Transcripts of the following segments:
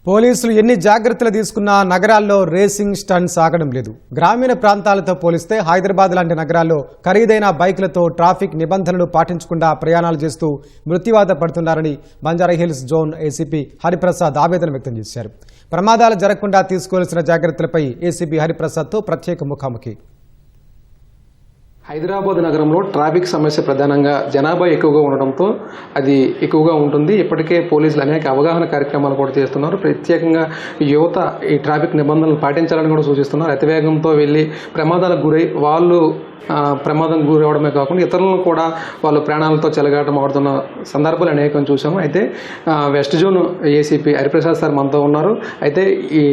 పోలీసులు ఎన్ని జాగ్రత్తలు తీసుకున్నా నగరాల్లో రేసింగ్ స్టంట్ సాగడం లేదు. గ్రామీణ ప్రాంతాలతో పోలిస్తే హైదరాబాద్ లాంటి నగరాల్లో ఖరీదైన బైక్లతో ట్రాఫిక్ నిబంధనలు పాటించకుండా ప్రయాణాలు చేస్తూ మృత్యువాత పడుతున్నారని బంజారాహిల్స్ జోన్ ఏసీపీ హరిప్రసాద్ ఆవేదన వ్యక్తం చేశారు. ప్రమాదాలు జరగకుండా తీసుకోవాల్సిన జాగ్రత్తలపై ఏసీపీ హరిప్రసాద్తో ప్రత్యేక ముఖాముఖి. హైదరాబాద్ నగరంలో ట్రాఫిక్ సమస్య ప్రధానంగా జనాభా ఎక్కువగా ఉండడంతో అది ఎక్కువగా ఉంటుంది. ఇప్పటికే పోలీసులు అనేక అవగాహన కార్యక్రమాలు కూడా చేస్తున్నారు. ప్రత్యేకంగా యువత ఈ ట్రాఫిక్ నిబంధనలు పాటించాలని కూడా సూచిస్తున్నారు. అతివేగంతో వెళ్ళి ప్రమాదాలకు గురై వాళ్ళు ప్రమాదం గురవడమే కాకుండా ఇతరులను కూడా వాళ్ళు ప్రాణాలతో చెలగాటం ఆడుతున్న సందర్భాలు అనేకం చూసాము. అయితే west zone ACP Hariprasad sir మనతో ఉన్నారు. అయితే ఈ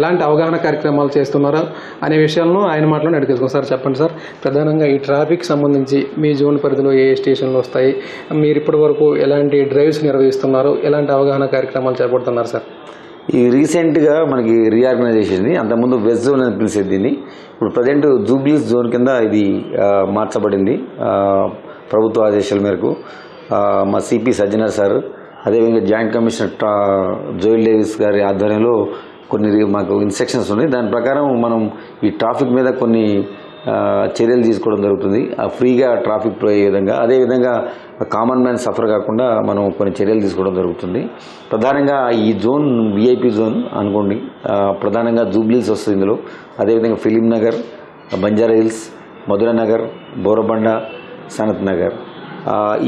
ఎలాంటి అవగాహన కార్యక్రమాలు చేస్తున్నారో అనే విషయాలను ఆయన మాటలో అడిగేసుకో. సార్ చెప్పండి సార్, ప్రధానంగా ఈ ట్రాఫిక్ సంబంధించి మీ జోన్ పరిధిలో ఏ స్టేషన్లు వస్తాయి, మీరు ఇప్పటి వరకు ఎలాంటి డ్రైవ్స్ నిర్వహిస్తున్నారు, ఎలాంటి అవగాహన కార్యక్రమాలు చేపడుతున్నారు సార్? ఈ రీసెంట్గా మనకి రీఆర్గనైజేషన్, అంతకుముందు వెస్ట్ జోన్ అని పిలిచేది దీన్ని. ఇప్పుడు ప్రజెంట్ జూబ్లీస్ జోన్ కింద ఇది మార్చబడింది ప్రభుత్వ ఆదేశాల మేరకు. మా సిపి సజ్జనర్ సార్, అదేవిధంగా జాయింట్ కమిషనర్ జోయల్ డేవిస్ గారి ఆధ్వర్యంలో కొన్ని మాకు ఇన్స్ట్రక్షన్స్ ఉన్నాయి. దాని ప్రకారం మనం ఈ ట్రాఫిక్ మీద కొన్ని చర్యలు తీసుకోవడం జరుగుతుంది. ఫ్రీగా ట్రాఫిక్ ఫ్లో అయ్యే విధంగా, అదేవిధంగా కామన్ మ్యాన్ సఫర్ కాకుండా మనం కొన్ని చర్యలు తీసుకోవడం జరుగుతుంది. ప్రధానంగా ఈ జోన్ విఐపి జోన్ అనుకోండి, ప్రధానంగా జూబ్లీస్ వస్తుంది ఇందులో. అదేవిధంగా ఫిలిం నగర్, బంజారా హిల్స్, మధురా నగర్, బోరబండ, సనత్ నగర్.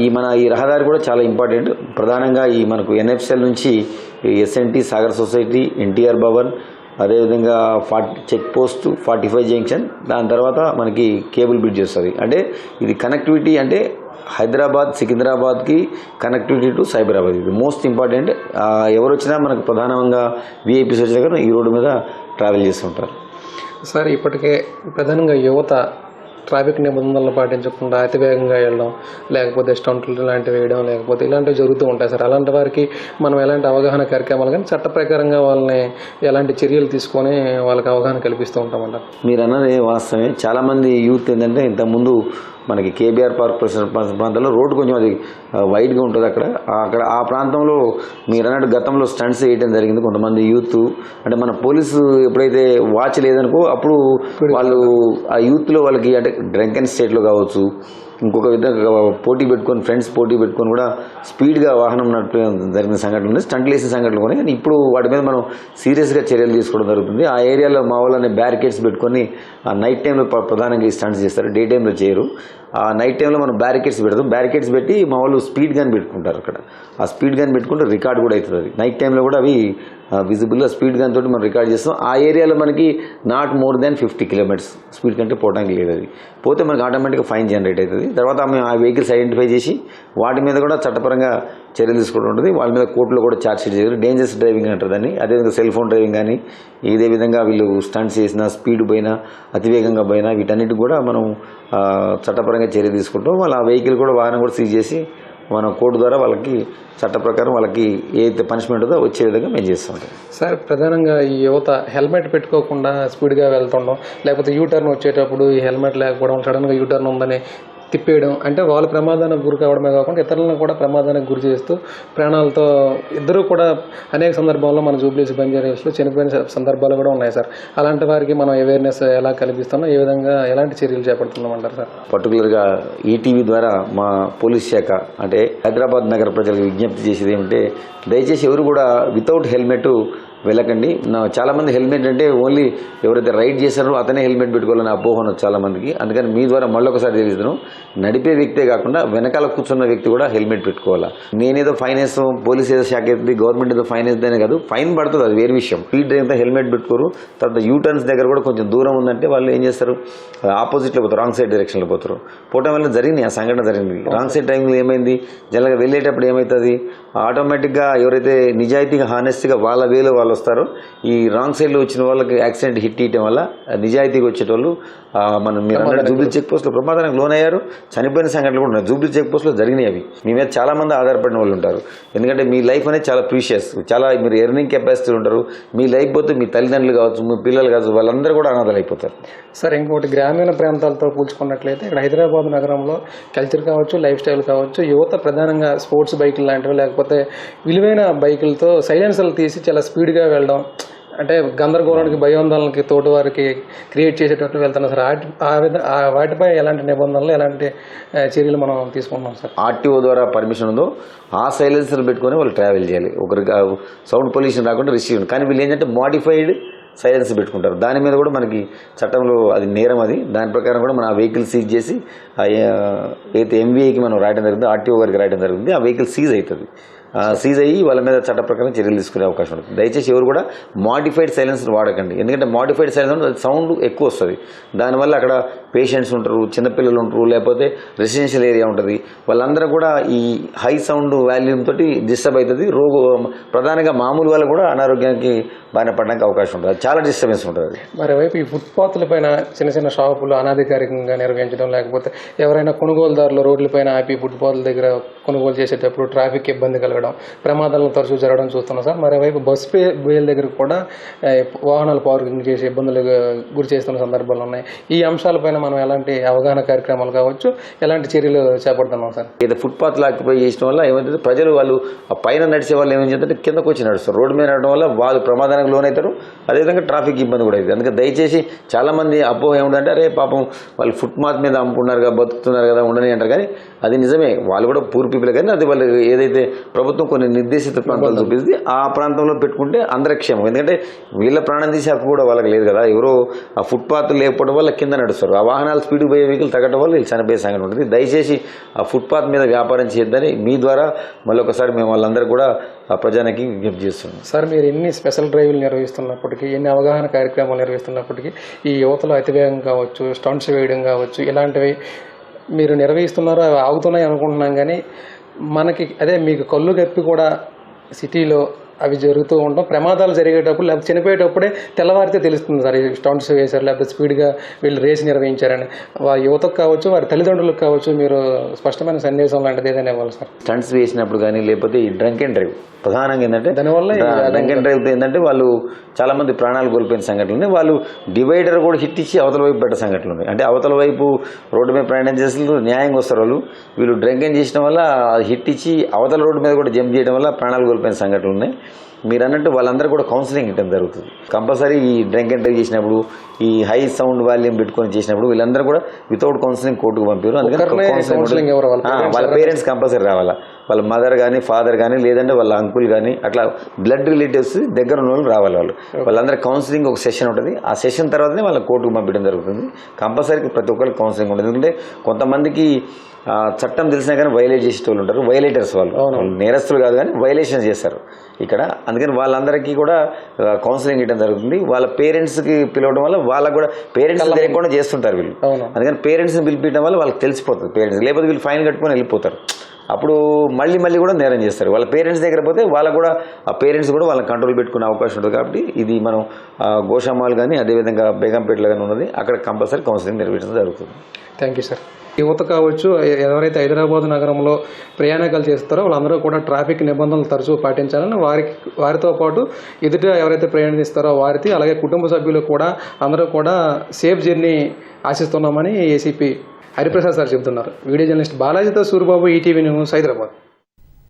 ఈ రహదారి కూడా చాలా ఇంపార్టెంట్. ప్రధానంగా ఈ మనకు ఎన్ఎఫ్సిఎల్ నుంచి ఎస్ఎన్టీ సాగర్ సొసైటీ, ఎన్టీఆర్ భవన్, అదేవిధంగా చెక్ పోస్ట్ 45 జంక్షన్, దాని తర్వాత మనకి కేబుల్ బ్రిడ్జ్ వస్తుంది. అంటే ఇది కనెక్టివిటీ, అంటే హైదరాబాద్ సికింద్రాబాద్కి కనెక్టివిటీ టు సైబరాబాద్. ఇది మోస్ట్ ఇంపార్టెంట్. ఎవరు వచ్చినా మనకు ప్రధానంగా విఐపీస్ వచ్చినా కానీ ఈ రోడ్డు మీద ట్రావెల్ చేస్తుంటారు. సార్, ఇప్పటికే ప్రధానంగా యువత ట్రాఫిక్ నిబంధనలు పాటించకుండా అతివేగంగా వెళ్ళడం, లేకపోతే స్టంట్లు లాంటివి వేయడం, లేకపోతే ఇలాంటివి జరుగుతూ ఉంటాయి సార్. అలాంటి వారికి మనం ఎలాంటి అవగాహన కార్యక్రమాలు కానీ చట్ట ప్రకారంగా వాళ్ళని ఎలాంటి చర్యలు తీసుకొని వాళ్ళకి అవగాహన కల్పిస్తూ ఉంటామంట? మీరు అన్నది వాస్తవమే. చాలామంది యూత్ ఏంటంటే ఇంతకుముందు మనకి కేబీఆర్ పార్క్ ప్రాంతంలో రోడ్డు కొంచెం అది వైడ్గా ఉంటుంది. అక్కడ ఆ ప్రాంతంలో మీరు అన్నట్టు గతంలో స్టంట్స్ వేయడం జరిగింది. కొంతమంది యూత్, అంటే మన పోలీసు ఎప్పుడైతే వాచ్ లేదనుకో అప్పుడు వాళ్ళు ఆ యూత్లో వాళ్ళకి అంటే డ్రంక్ అండ్ స్టేట్లో కావచ్చు, ఇంకొక విధంగా పోటీ పెట్టుకొని, ఫ్రెండ్స్ పోటీ పెట్టుకొని కూడా స్పీడ్గా వాహనం నడిపే జరిగిన సంఘటనలు ఉన్నాయి, స్టంట్లు వేసిన సంఘటనలు ఉన్నాయి. కానీ ఇప్పుడు వాటి మీద మనం సీరియస్గా చర్యలు తీసుకోవడం జరుగుతుంది. ఆ ఏరియాలో మా వాళ్ళని బ్యారికేడ్స్ పెట్టుకొని ఆ నైట్ టైంలో ప్రధానంగా ఈ స్టంట్స్ చేస్తారు, డే టైంలో చేయరు. ఆ నైట్ టైంలో మనం బ్యారికేడ్స్ పెడతాం. బ్యారికేడ్స్ పెట్టి మా వాళ్ళు స్పీడ్ గన్ పెట్టుకుంటారు. అక్కడ ఆ స్పీడ్ గన్ పెట్టుకుంటే రికార్డ్ కూడా అవుతుంది. నైట్ టైంలో కూడా అవి విజిబుల్గా స్పీడ్ గన్ తోటి మనం రికార్డ్ చేస్తాం. ఆ ఏరియాలో మనకి not more than 50 kilometres speed కంటే పోవడానికి లేదు. అది పోతే మనకి ఆటోమేటిక్గా ఫైన్ జనరేట్ అవుతుంది. తర్వాత మేము ఆ వెహికల్స్ ఐడెంటిఫై చేసి వాటి మీద కూడా చట్టపరంగా చర్యలు తీసుకోవడం ఉంటుంది. వాళ్ళ మీద కోర్టులో కూడా ఛార్జ్ షీట్ చేయాలి. డేంజరస్ డ్రైవింగ్ అంటారు దాన్ని. అదేవిధంగా సెల్ ఫోన్ డ్రైవింగ్ కానీ, ఇదే విధంగా వీళ్ళు స్టంట్స్ చేసినా, స్పీడ్ పోయినా, అతివేగంగా పోయినా, వీటన్నిటికి కూడా మనం చట్టపరంగా చర్య తీసుకుంటాం. వాళ్ళ ఆ వెహికల్ కూడా వాహనం కూడా సీజ్ చేసి మనం కోర్టు ద్వారా వాళ్ళకి చట్ట ప్రకారం వాళ్ళకి ఏదైతే పనిష్మెంట్ ఉందో వచ్చే విధంగా మేము చేస్తుంటాం. సార్, ప్రధానంగా ఈ యువత హెల్మెట్ పెట్టుకోకుండా స్పీడ్గా వెళ్తుండడం, లేకపోతే యూటర్న్ వచ్చేటప్పుడు ఈ హెల్మెట్ లేకపోవడం, సడన్గా యూటర్న్ ఉందని తిప్పేయడం, అంటే వాళ్ళు ప్రమాదానికి గురి కావడమే కాకుండా ఇతరులను కూడా ప్రమాదానికి గురి చేస్తూ ప్రాణాలతో ఇద్దరు కూడా అనేక సందర్భాల్లో మన జూబ్లీస్ బంజారాహిల్స్లో చనిపోయిన సందర్భాలు కూడా ఉన్నాయి సార్. అలాంటి వారికి మనం అవేర్నెస్ ఎలా కల్పిస్తున్నాం, ఏ విధంగా ఎలాంటి చర్యలు చేపడుతున్నామంటారు సార్? పర్టికులర్గా ఈటీవీ ద్వారా మా పోలీస్ శాఖ అంటే హైదరాబాద్ నగర ప్రజలకు విజ్ఞప్తి చేసేది ఏమంటే, దయచేసి ఎవరు కూడా వితౌట్ హెల్మెట్ వెళ్ళకండి. చాలామంది హెల్మెట్ అంటే ఓన్లీ ఎవరైతే రైడ్ చేశారో అతనే హెల్మెట్ పెట్టుకోవాలని అపోహన చాలామందికి. అందుకని మీ ద్వారా మళ్ళొకసారి తెలియదు, నడిపే వ్యక్తే కాకుండా వెనకాల కూర్చున్న వ్యక్తి కూడా హెల్మెట్ పెట్టుకోవాలా. నేనేదో ఫైన్ వేస్తాం, పోలీస్ ఏదో శాఖ అవుతుంది, గవర్నమెంట్ ఏదో ఫైన్ వేస్తుందనే కాదు, ఫైన్ పడుతుంది, అది వేరే విషయం. స్పీడ్ డ్రైవ్ హెల్మెట్ పెట్టుకోరు. తర్వాత యూటర్న్స్ దగ్గర కూడా కొంచెం దూరం ఉందంటే వాళ్ళు ఏం చేస్తారు, ఆపోజిట్లో పోతారు, రాంగ్ సైడ్ డైరెక్షన్లో పోతారు. పోవడం వల్ల జరిగింది ఆ సంఘటన జరిగింది. రాంగ్ సైడ్ టైంలో ఏమైంది, జనరల్గా వెళ్ళేటప్పుడు ఏమవుతుంది, ఆటోమేటిక్గా ఎవరైతే నిజాయితీగా హానెస్ట్గా వాళ్ళ వేలో వాళ్ళు వస్తారో, ఈ రాంగ్ సైడ్లో వచ్చిన వాళ్ళకి యాక్సిడెంట్ హిట్ ఇవ్వడం వల్ల నిజాయితీగా వచ్చేటోళ్ళు మనం మీరు అన్నట్టు జూబ్లీ చెక్ పోస్ట్లో ప్రమాదానికి లోనయ్యారు, చనిపోయిన సంఘటనలు కూడా ఉన్నాయి. జూబ్లీ చెక్ పోస్ట్లో జరిగినాయి. అవి మీ మీద చాలా మంది ఆధారపడిన వాళ్ళు ఉంటారు. ఎందుకంటే మీ లైఫ్ అనేది చాలా ప్రీషియస్, చాలా మీరు ఎర్నింగ్ కెపాసిటీ ఉంటారు. మీ లైఫ్ పోతే మీ తల్లిదండ్రులు కావచ్చు, మీ పిల్లలు కావచ్చు, వాళ్ళందరూ కూడా అనాథాలు అయిపోతారు. సార్, ఇంకోటి గ్రామీణ ప్రాంతాలతో పోల్చుకున్నట్లయితే ఇక్కడ హైదరాబాద్ నగరంలో కల్చర్ కావచ్చు, లైఫ్ స్టైల్ కావచ్చు, యువత ప్రధానంగా స్పోర్ట్స్ బైకులు లాంటివి లేకపోతే విలువైన బైకులతో సైలెన్సర్లు తీసి చాలా స్పీడ్గా స్పీడ్గా వెళ్ళడం అంటే గందరగోళానికి భయోందోళనకి తోటి వారికి క్రియేట్ చేసేటట్టు వెళ్తున్నారు సార్. వాటిపై ఎలాంటి నిబంధనలు ఎలాంటి చర్యలు మనం తీసుకుంటున్నాం సార్? ఆర్టీఓ ద్వారా పర్మిషన్ ఉందో ఆ సైలెన్సర్ పెట్టుకొని వాళ్ళు ట్రావెల్ చేయాలి. ఒకరికి సౌండ్ పొల్యూషన్ రాకుండా రిస్ట్రిక్షన్. కానీ వీళ్ళు ఏంటంటే మాడిఫైడ్ సైలెన్స్ పెట్టుకుంటారు. దాని మీద కూడా మనకి చట్టంలో అది నేరం. అది దాని ప్రకారం కూడా మనం ఆ వెహికల్ సీజ్ చేసి అయితే ఎంవీఐకి మనం రాయడం జరుగుతుంది, ఆర్టీఓ గారికి రాయడం జరుగుతుంది. ఆ వెహికల్ సీజ్ అవుతుంది. సీజ్ అయ్యి వాళ్ళ మీద చట్ట ప్రకారం చర్యలు తీసుకునే అవకాశం ఉంటుంది. దయచేసి ఎవరు కూడా మాడిఫైడ్ సైలెన్స్ వాడకండి. ఎందుకంటే మాడిఫైడ్ సైలెన్స్ సౌండ్ ఎక్కువ వస్తుంది. దానివల్ల అక్కడ పేషెంట్స్ ఉంటారు, చిన్నపిల్లలు ఉంటారు, లేకపోతే రెసిడెన్షియల్ ఏరియా ఉంటుంది. వాళ్ళందరూ కూడా ఈ హై సౌండ్ వాల్యూమ్ తోటి డిస్టర్బ్ అవుతుంది. ప్రధానంగా మామూలు వాళ్ళు కూడా అనారోగ్యానికి బారిన పడడానికి అవకాశం ఉంటుంది. అది చాలా డిస్టర్బెన్స్ ఉంటుంది. మరోవైపు ఈ ఫుట్పాత్ల పైన చిన్న చిన్న షాపులు అనాధికారికంగా నిర్వహించడం, లేకపోతే ఎవరైనా కొనుగోలుదారులు రోడ్లపైన ఆపి ఫుట్పాత్ల దగ్గర కొనుగోలు చేసేటప్పుడు ట్రాఫిక్ ఇబ్బంది కలగడం, ప్రమాదాలను తరచూ జరగడం చూస్తున్నాం సార్. మరోవైపు బస్ బేల దగ్గర కూడా వాహనాలు పార్కింగ్ చేసి ఇబ్బందులకు గురి చేస్తున్న సందర్భాలు ఉన్నాయి. ఈ అంశాలపైన మనం ఎలాంటి అవగాహన కార్యక్రమాలు కావచ్చు, ఎలాంటి చర్యలు చేపడుతున్నాం సార్? ఏదో ఫుట్పాత్లు ఆక్యుపై చేసిన వల్ల ఏమైతే ప్రజలు వాళ్ళు ఆ పైన నడిచే వాళ్ళు ఏమేం చేస్తుంటే కిందకు వచ్చి నడుస్తారు. రోడ్డు మీద నడవడం వల్ల వాళ్ళు ప్రమాదానికి లోనవుతారు. అదేవిధంగా ట్రాఫిక్ ఇబ్బంది కూడా అవుతుంది. అందుకే దయచేసి చాలామంది అపోహ ఏమిటంటే అరే పాపం వాళ్ళు ఫుట్పాత్ మీద అమ్ముకున్నారుగా, బతుకుతున్నారు కదా, ఉండని అంటారు. కానీ అది నిజమే, వాళ్ళు కూడా పూర్ పీపుల్. కానీ అది వాళ్ళు ఏదైతే ప్రభుత్వం కొన్ని నిర్దేశిత ప్రాంతాలు చూపిస్తుంది ఆ ప్రాంతంలో పెట్టుకుంటే అందరి క్షేమం. ఎందుకంటే వీళ్ళ ప్రాణం తీసే హక్కు కూడా వాళ్ళకి లేదు కదా. ఎవరో ఆ ఫుట్పాత్ లేకపోవడం వల్ల కింద నడుస్తారు. ఆ వాహనాలు స్పీడ్ పోయే వెహికల్ తగ్గడం వల్ల వీళ్ళు చనిపోయే సంఘటన ఉంటుంది. దయచేసి ఆ ఫుట్పాత్ మీద వ్యాపారం చేయొద్దని మీ ద్వారా మళ్ళీ ఒకసారి మేము వాళ్ళందరూ కూడా ఆ ప్రజానికి విజ్ఞప్తి చేస్తున్నాం. సార్, మీరు ఎన్ని స్పెషల్ డ్రైవ్లు నిర్వహిస్తున్నప్పటికీ, ఎన్ని అవగాహన కార్యక్రమాలు నిర్వహిస్తున్నప్పటికీ ఈ యువతలో అతివేగం కావచ్చు, స్టంట్స్ వేయడం కావచ్చు, ఇలాంటివి మీరు నిర్వహిస్తున్నారో అవి ఆగుతున్నాయి అనుకుంటున్నాం. కానీ మనకి అదే మీకు కళ్ళు గప్పి కూడా సిటీలో అవి జరుగుతూ ఉండడం, ప్రమాదాలు జరిగేటప్పుడు లేకపోతే చనిపోయేటప్పుడే తెల్లవారితే తెలుస్తుంది సార్. ఈ స్టంట్స్ వేశారు లేకపోతే స్పీడ్గా వీళ్ళు రేస్ నిర్వహించారని వారి యువతకు కావచ్చు, వారి తల్లిదండ్రులకు కావచ్చు మీరు స్పష్టమైన సందేశం లాంటిది ఏదైనా ఇవ్వాలి సార్. స్టంట్స్ వేసినప్పుడు కానీ లేకపోతే ఈ డ్రంక్ అండ్ డ్రైవ్ ప్రధానంగా ఏంటంటే దానివల్ల డ్రంక్ అండ్ డ్రైవ్ ఏంటంటే వాళ్ళు చాలా మంది ప్రాణాలు కోల్పోయిన సంఘటనలు ఉన్నాయి. వాళ్ళు డివైడర్ కూడా హిట్ ఇచ్చి అవతల వైపు పెట్ట సంఘటనలు ఉన్నాయి. అంటే అవతల వైపు రోడ్డు మీద ప్రయాణం చేస్తున్నారు, న్యాయంగా వస్తారు వాళ్ళు. వీళ్ళు డ్రంక్ అండ్ చేసిన వల్ల హిట్ ఇచ్చి అవతల రోడ్డు మీద కూడా జంప్ చేయడం వల్ల ప్రాణాలు కోల్పోయిన సంఘటనలు ఉన్నాయి. మీరు అన్నట్టు వాళ్ళందరూ కూడా కౌన్సిలింగ్ ఇవ్వడం జరుగుతుంది. కంపల్సరీ ఈ డ్రంక్ అండ్ డ్రైవ్ చేసినప్పుడు, ఈ హై సౌండ్ వాల్యూమ్ పెట్టుకొని చేసినప్పుడు వీళ్ళందరూ కూడా వితౌట్ కౌన్సిలింగ్ కోర్టుకు పంపారు. అందుకని వాళ్ళ పేరెంట్స్ కంపల్సరీ రావాలా. వాళ్ళ మదర్ కానీ, ఫాదర్ కానీ, లేదంటే వాళ్ళ అంకుల్ కానీ, అట్లా బ్లడ్ రిలేటివ్స్ దగ్గర ఉన్న వాళ్ళు రావాలి. వాళ్ళందరూ కౌన్సిలింగ్ ఒక సెషన్ ఉంటుంది. ఆ సెషన్ తర్వాతనే వాళ్ళ కోర్టుకు పంపించడం జరుగుతుంది. కంపల్సరీ ప్రతి ఒక్కరికి కౌన్సిలింగ్ ఉంటుంది. ఎందుకంటే కొంతమందికి చట్టం తెలిసినా కానీ వైలేట్ చేసే వాళ్ళు ఉంటారు. వైలేటర్స్ వాళ్ళు నేరస్తులు కాదు కానీ వైలేషన్ చేస్తారు ఇక్కడ. అందుకని వాళ్ళందరికీ కూడా కౌన్సిలింగ్ ఇవ్వడం జరుగుతుంది. వాళ్ళ పేరెంట్స్కి పిలవడం వల్ల వాళ్ళకు కూడా పేరెంట్స్ తెలియకుండా చేస్తుంటారు వీళ్ళు. అందుకని పేరెంట్స్ని పిలిపించడం వల్ల వాళ్ళకి తెలిసిపోతుంది పేరెంట్స్. లేకపోతే వీళ్ళు ఫైన్ కట్టుకొని వెళ్ళిపోతారు. అప్పుడు మళ్ళీ కూడా నేరం చేస్తారు. వాళ్ళ పేరెంట్స్ దగ్గర పోతే వాళ్ళకు కూడా ఆ పేరెంట్స్ కూడా వాళ్ళని కంట్రోల్ పెట్టుకునే అవకాశం ఉంటుంది. కాబట్టి ఇది మనం గోషామాల్ కానీ అదేవిధంగా బేగంపేటలో కానీ ఉన్నది, అక్కడ కంపల్సరీ కౌన్సిలింగ్ నిర్వహించడం జరుగుతుంది. Thank you sir. యువత కావచ్చు, ఎవరైతే హైదరాబాద్ నగరంలో ప్రయాణాలు చేస్తారో వాళ్ళందరూ కూడా ట్రాఫిక్ నిబంధనలు తరచూ పాటించాలని వారితో పాటు ఎదుట ఎవరైతే ప్రయాణిస్తారో వారికి, అలాగే కుటుంబ సభ్యులు కూడా అందరూ కూడా సేఫ్ జర్నీ ఆశిస్తున్నామని ఏసీపీ హరిప్రసాద్ సార్ చెబుతున్నారు. వీడియో జర్నలిస్ట్ బాలాజీతో సూరిబాబు, ఈటీవీ న్యూస్, హైదరాబాద్.